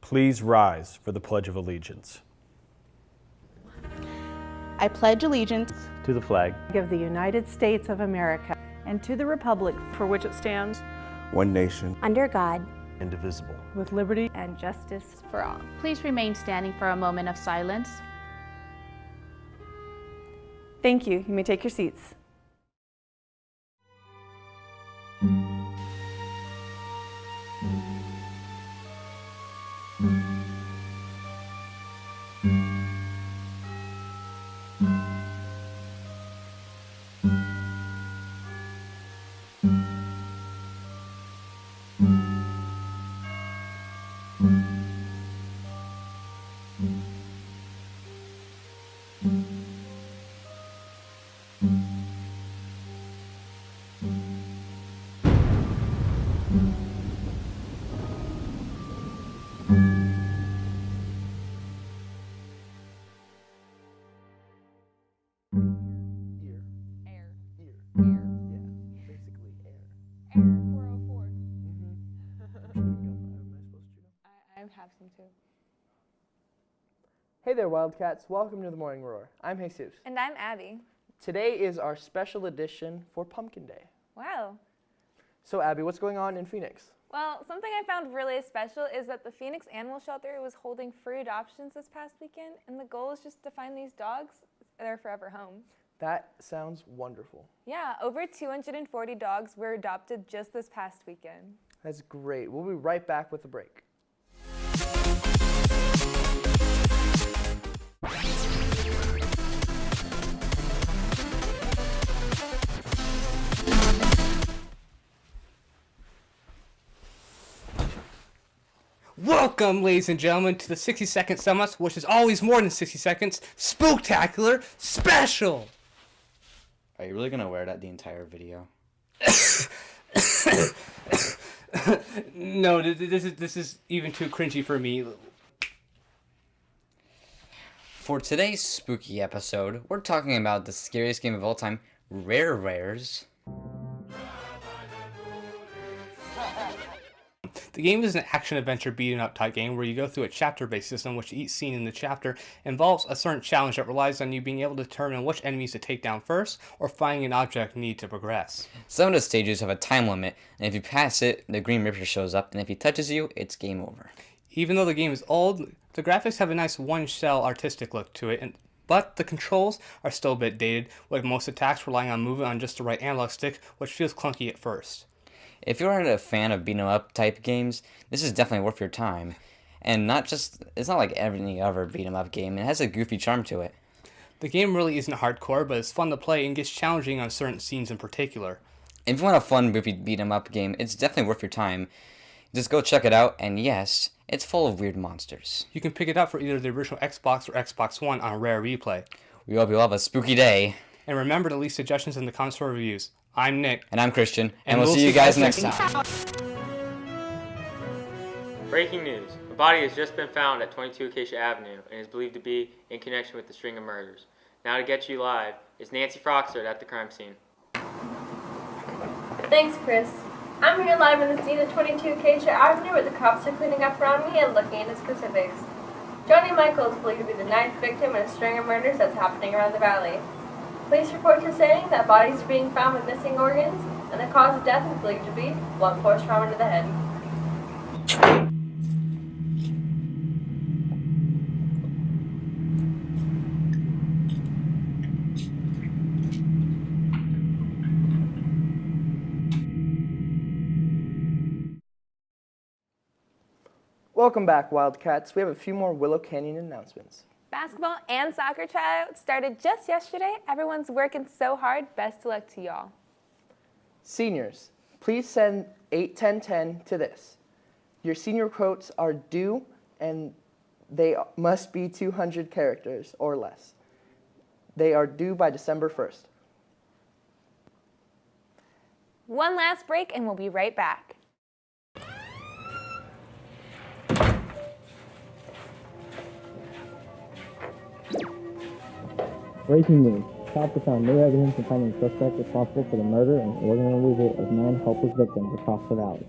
Please rise for the Pledge of Allegiance. I pledge allegiance To the flag of the United States of America and to the republic for which it stands, one nation, under God, indivisible, with liberty and justice for all. Please remain standing for a moment of silence. Thank you. You may take your seats. Hey there, Wildcats. Welcome to the Morning Roar. I'm Jesus. And I'm Abby. Today is our special edition for Pumpkin Day. Wow. So, Abby, what's going on in Phoenix? Well, something I found really special is that the Phoenix Animal Shelter was holding free adoptions this past weekend, and the goal is just to find these dogs their forever home. That sounds wonderful. Yeah, over 240 dogs were adopted just this past weekend. That's great. We'll be right back with the break. Welcome, ladies and gentlemen, to the 60-second summit, which is always more than 60 seconds, Spooktacular Special! Are you really going to wear that the entire video? No, this is even too cringy for me. For today's spooky episode, we're talking about the scariest game of all time, Rare Rares. The game is an action-adventure beat-em-up type game where you go through a chapter-based system, which each scene in the chapter involves a certain challenge that relies on you being able to determine which enemies to take down first, or finding an object needed to progress. Some of the stages have a time limit, and if you pass it, the Green Reaper shows up, and if he touches you, it's game over. Even though the game is old, the graphics have a nice one-cell artistic look to it, but the controls are still a bit dated, with most attacks relying on moving on just the right analog stick, which feels clunky at first. If you're a fan of beat-em-up type games, this is definitely worth your time. And it's not like any other beat-em-up game, it has a goofy charm to it. The game really isn't hardcore, but it's fun to play and gets challenging on certain scenes in particular. If you want a fun, goofy beat-em-up game, it's definitely worth your time. Just go check it out, and yes, it's full of weird monsters. You can pick it up for either the original Xbox or Xbox One on Rare Replay. We hope you all have a spooky day. And remember to leave suggestions in the comments for reviews. I'm Nick. And I'm Christian. And we'll see you guys next time. Breaking news. A body has just been found at 22 Acacia Avenue and is believed to be in connection with the string of murders. Now to get you live is Nancy Froxert at the crime scene. Thanks, Chris. I'm here live in the scene at 22 Acacia Avenue where the cops are cleaning up around me and looking into specifics. Johnny Michael is believed to be the 9th victim in a string of murders that's happening around the valley. Police reports are saying that bodies are being found with missing organs, and the cause of death is believed to be blunt force trauma to the head. Welcome back, Wildcats. We have a few more Willow Canyon announcements. Basketball and soccer tryouts started just yesterday. Everyone's working so hard. Best of luck to y'all. Seniors, please send 81010 to this. Your senior quotes are due, and they must be 200 characters or less. They are due by December 1st. One last break, and we'll be right back. Breaking news. Cops have found new evidence in finding the suspect responsible for the murder and organ removal of 9 helpless victims across the valley.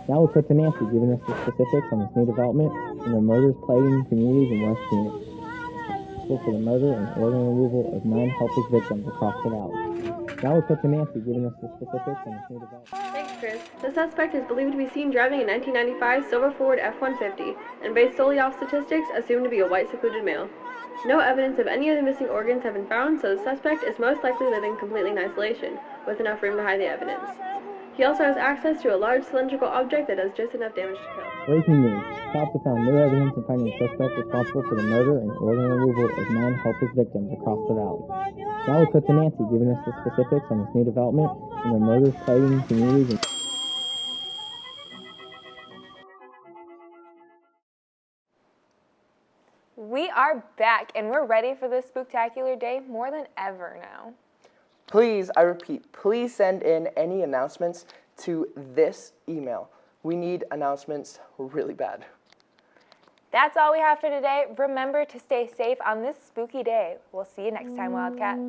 Now we'll cut to Nancy giving us the specifics on this new development and the murders plaguing communities in West Phoenix. For the murder and organ removal of 9 helpless victims across the valley. Now we'll cut to Nancy giving us the specifics on this new development. Thanks, Chris. The suspect is believed to be seen driving a 1995 silver Ford F-150 and based solely off statistics assumed to be a white secluded male. No evidence of any of the missing organs have been found, so the suspect is most likely living completely in isolation, with enough room to hide the evidence. He also has access to a large cylindrical object that does just enough damage to kill. Breaking news. Cops have found new evidence in finding the suspect responsible for the murder and organ removal of 9 helpless victims across the valley. Now we'll cut to Nancy giving us the specifics on this new development and the murders plaguing communities in We are back, and we're ready for this spooktacular day more than ever now. Please, I repeat, please send in any announcements to this email. We need announcements really bad. That's all we have for today. Remember to stay safe on this spooky day. We'll see you next time, Wildcats.